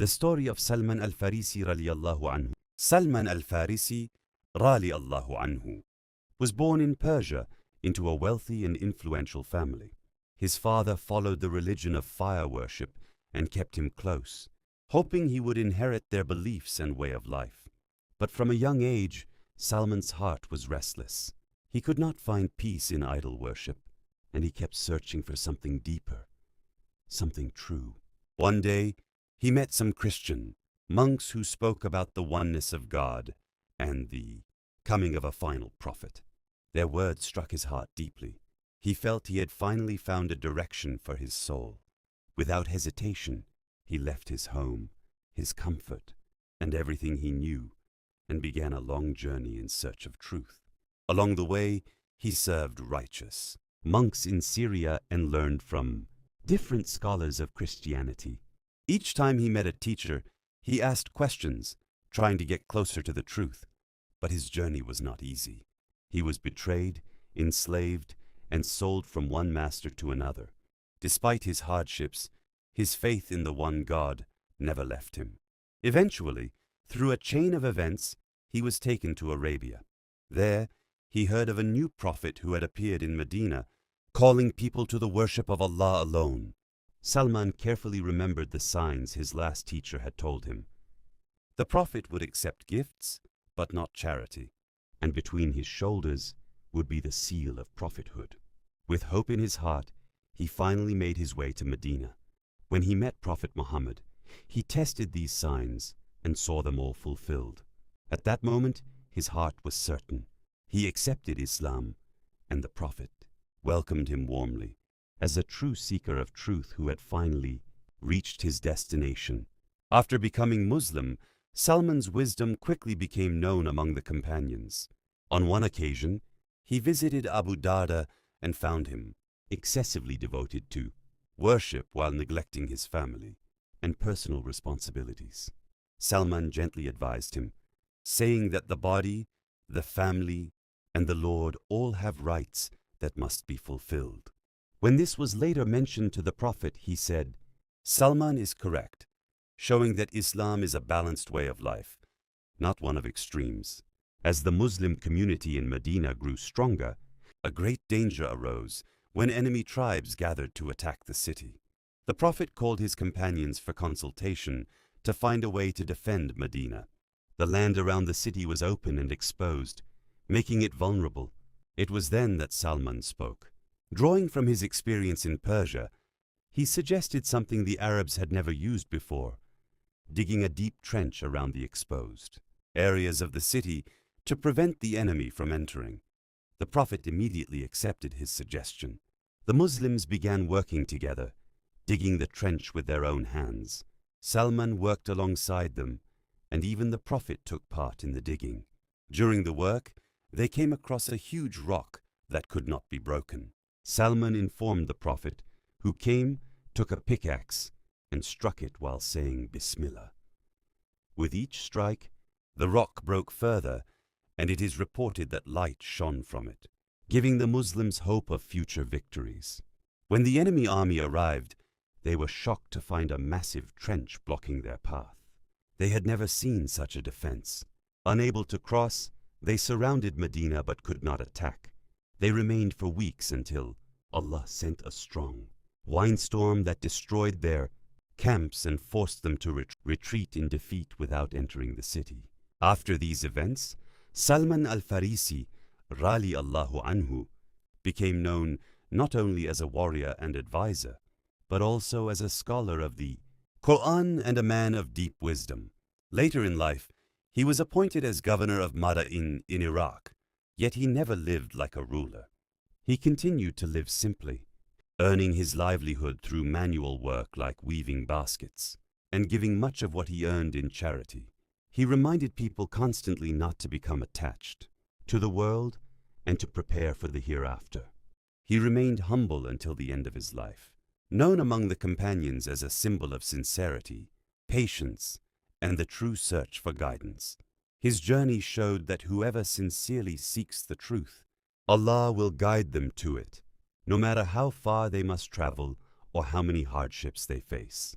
The story of Salman Al-Farisi raliyallahu anhu. Salman Al-Farisi Rali Allahu Anhu was born in Persia into a wealthy and influential family. His father followed the religion of fire worship and kept him close, hoping he would inherit their beliefs and way of life. But from a young age, Salman's heart was restless. He could not find peace in idol worship, and he kept searching for something deeper, something true. One day, he met some Christian monks who spoke about the oneness of God and the coming of a final prophet. Their words struck his heart deeply. He felt he had finally found a direction for his soul. Without hesitation, he left his home, his comfort, and everything he knew, and began a long journey in search of truth. Along the way, he served righteous monks in Syria and learned from different scholars of Christianity. Each time he met a teacher, he asked questions, trying to get closer to the truth. But his journey was not easy. He was betrayed, enslaved, and sold from one master to another. Despite his hardships, his faith in the one God never left him. Eventually, through a chain of events, he was taken to Arabia. There, he heard of a new prophet who had appeared in Medina, calling people to the worship of Allah alone. Salman carefully remembered the signs his last teacher had told him. The prophet would accept gifts, but not charity, and between his shoulders would be the seal of prophethood. With hope in his heart, he finally made his way to Medina. When he met Prophet Muhammad, he tested these signs and saw them all fulfilled. At that moment, his heart was certain. He accepted Islam, and the Prophet welcomed him warmly, as a true seeker of truth who had finally reached his destination. After becoming Muslim, Salman's wisdom quickly became known among the companions. On one occasion, he visited Abu Darda and found him excessively devoted to worship while neglecting his family and personal responsibilities. Salman gently advised him, saying that the body, the family, and the Lord all have rights that must be fulfilled. When this was later mentioned to the Prophet, he said, "Salman is correct, showing that Islam is a balanced way of life, not one of extremes." As the Muslim community in Medina grew stronger, a great danger arose when enemy tribes gathered to attack the city. The Prophet called his companions for consultation to find a way to defend Medina. The land around the city was open and exposed, making it vulnerable. It was then that Salman spoke. Drawing from his experience in Persia, he suggested something the Arabs had never used before, digging a deep trench around the exposed areas of the city to prevent the enemy from entering. The Prophet immediately accepted his suggestion. The Muslims began working together, digging the trench with their own hands. Salman worked alongside them, and even the Prophet took part in the digging. During the work, they came across a huge rock that could not be broken. Salman informed the Prophet, who came, took a pickaxe, and struck it while saying Bismillah. With each strike, the rock broke further, and it is reported that light shone from it, giving the Muslims hope of future victories. When the enemy army arrived, they were shocked to find a massive trench blocking their path. They had never seen such a defense. Unable to cross, they surrounded Medina but could not attack. They remained for weeks until Allah sent a strong windstorm that destroyed their camps and forced them to retreat in defeat without entering the city. After these events, Salman Al-Farisi, Rali Allahu Anhu, became known not only as a warrior and advisor, but also as a scholar of the Quran and a man of deep wisdom. Later in life, he was appointed as governor of Mada'in in Iraq, yet he never lived like a ruler. He continued to live simply, earning his livelihood through manual work like weaving baskets, and giving much of what he earned in charity. He reminded people constantly not to become attached to the world and to prepare for the hereafter. He remained humble until the end of his life, known among the companions as a symbol of sincerity, patience, and the true search for guidance. His journey showed that whoever sincerely seeks the truth, Allah will guide them to it, no matter how far they must travel or how many hardships they face.